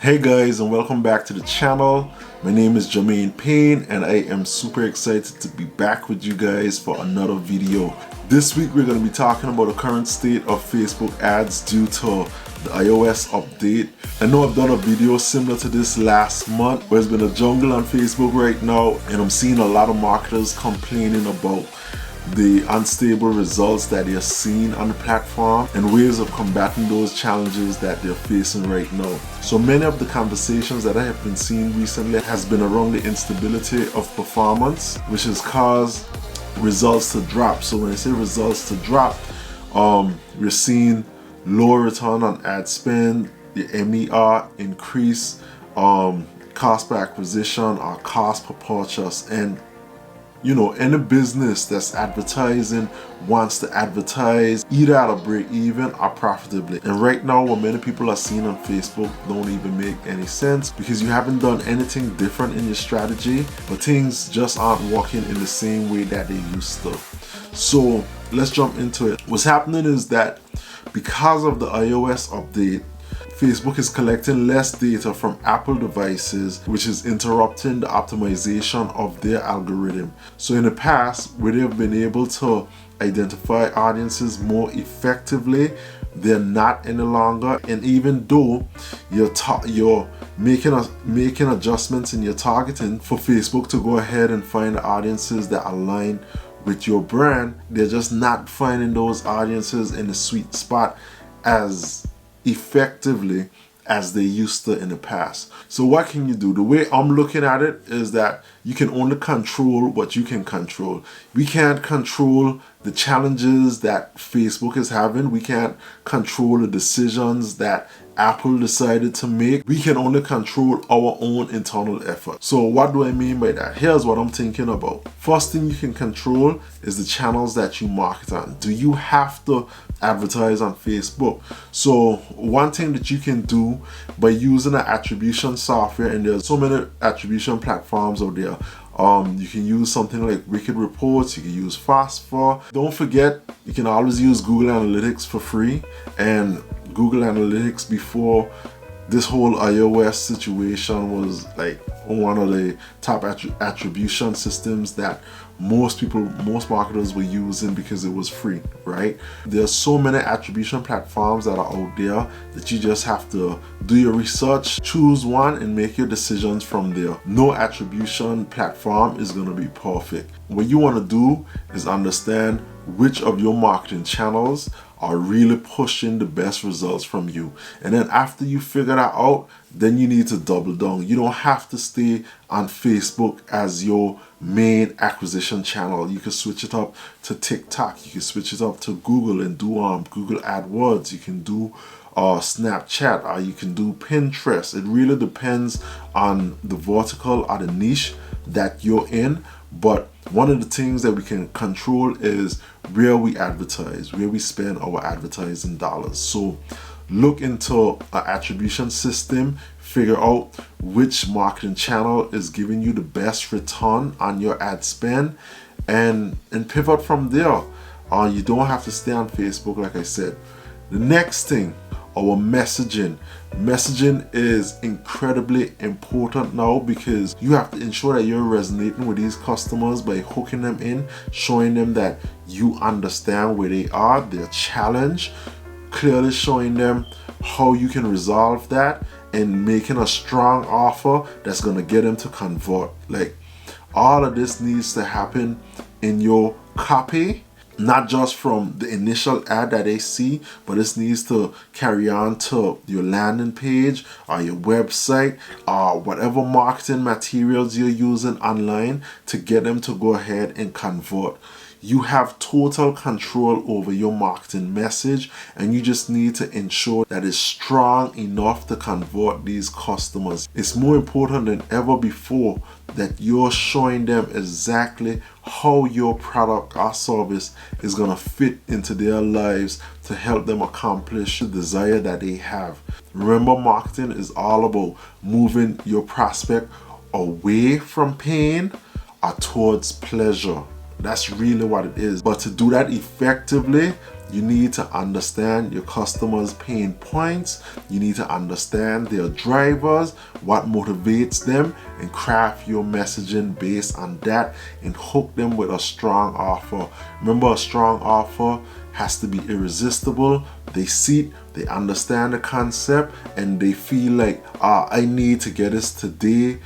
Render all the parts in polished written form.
Hey guys, and welcome back to the channel. My name is Jermaine Payne and I am super excited to be back with you guys for another video. This week we're going to be talking about the current state of Facebook ads due to the iOS update. I know I've done a video similar to this last month where it's been a jungle on Facebook right now, and I'm seeing a lot of marketers complaining about the unstable results that they're seeing on the platform and ways of combating those challenges that they're facing right now. So many of the conversations that I have been seeing recently has been around the instability of performance, which has caused results to drop. So when I say results to drop, we're seeing lower return on ad spend, the MER increase, cost per acquisition or cost per purchase, and any business that's advertising wants to advertise either at a break even or profitably. And right now, what many people are seeing on Facebook don't even make any sense because you haven't done anything different in your strategy, but things just aren't working in the same way that they used to. So let's jump into it. What's happening is that because of the iOS update, Facebook is collecting less data from Apple devices, which is interrupting the optimization of their algorithm. So in the past, where they've been able to identify audiences more effectively, they're not any longer. And even though you're making adjustments in your targeting for Facebook to go ahead and find the audiences that align with your brand, they're just not finding those audiences in the sweet spot as effectively as they used to in the past. So what can you do? The way I'm looking at it is that you can only control what you can control. We can't control the challenges that Facebook is having. We can't control the decisions that Apple decided to make. We can only control our own internal effort. So what do I mean by that? Here's what I'm thinking about. First thing you can control is the channels that you market on. Do you have to advertise on Facebook? So one thing that you can do by using an attribution software, and there's so many attribution platforms out there. You can use something like Wicked Reports, you can use Fast4. Don't forget, you can always use Google Analytics for free. And Google Analytics, before this whole iOS situation, was like one of the top attribution systems that most marketers were using because it was free, right? There's so many attribution platforms that are out there that you just have to do your research, choose one, and make your decisions from there. No attribution platform is going to be perfect. What you want to do is understand which of your marketing channels are really pushing the best results from you. And then after you figure that out, then you need to double down. You don't have to stay on Facebook as your main acquisition channel. You can switch it up to TikTok. You can switch it up to Google and do Google AdWords. You can do Snapchat, or you can do Pinterest. It really depends on the vertical or the niche that you're in. But one of the things that we can control is where we advertise, where we spend our advertising dollars. So look into an attribution system, figure out which marketing channel is giving you the best return on your ad spend, and pivot from there. You don't have to stay on Facebook, like I said. The next thing, our messaging. Messaging is incredibly important now because you have to ensure that you're resonating with these customers by hooking them in, showing them that you understand where they are, their challenge, clearly showing them how you can resolve that, and making a strong offer that's going to get them to convert. Like, all of this needs to happen in your copy, not just from the initial ad that they see, but this needs to carry on to your landing page or your website or whatever marketing materials you're using online to get them to go ahead and convert. You have total control over your marketing message, and you just need to ensure that it's strong enough to convert these customers. It's more important than ever before that you're showing them exactly how your product or service is going to fit into their lives to help them accomplish the desire that they have. Remember, marketing is all about moving your prospect away from pain or towards pleasure. That's really what it is. But to do that effectively, You need to understand your customers' pain points. You need to understand their drivers, what motivates them, and craft your messaging based on that and hook them with a strong offer. Remember, a strong offer has to be irresistible. They see it, they understand the concept, and they feel like, I need to get this today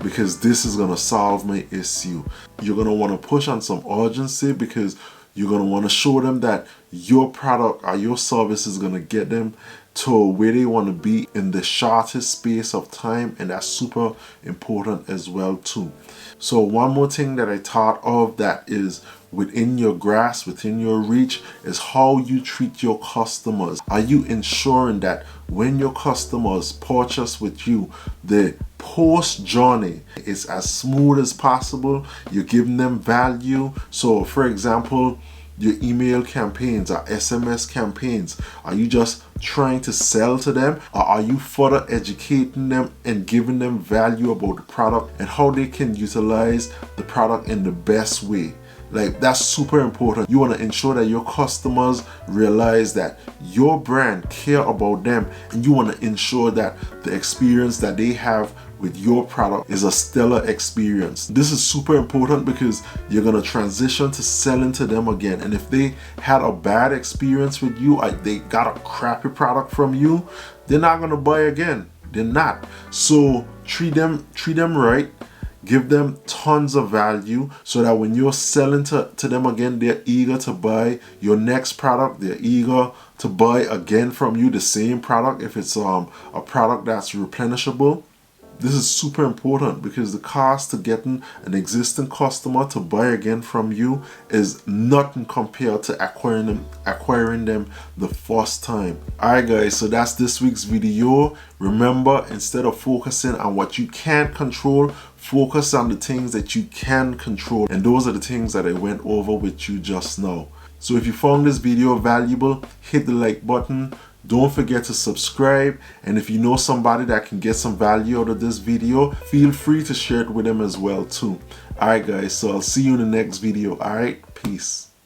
because this is gonna solve my issue. You're gonna want to push on some urgency because you're gonna want to show them that your product or your service is gonna get them to where they want to be in the shortest space of time, and that's super important as well too. So one more thing that I thought of that is within your grasp, within your reach, is how you treat your customers. Are you ensuring that when your customers purchase with you, the post journey is as smooth as possible? You're giving them value. So for example, your email campaigns or SMS campaigns, are you just trying to sell to them, or are you further educating them and giving them value about the product and how they can utilize the product in the best way? Like, that's super important. You want to ensure that your customers realize that your brand care about them, and you want to ensure that the experience that they have with your product is a stellar experience. This is super important because you're going to transition to selling to them again. And if they had a bad experience with you, they got a crappy product from you, they're not going to buy again. They're not. So treat them right. Give them tons of value so that when you're selling to them again, they're eager to buy your next product. They're eager to buy again from you the same product if it's a product that's replenishable. This is super important because the cost to getting an existing customer to buy again from you is nothing compared to acquiring them the first time. Alright guys, so that's this week's video. Remember, instead of focusing on what you can't control, focus on the things that you can control, and those are the things that I went over with you just now. So if you found this video valuable, hit the like button. Don't forget to subscribe, and if you know somebody that can get some value out of this video, feel free to share it with them as well too. Alright guys, so I'll see you in the next video. Alright, peace.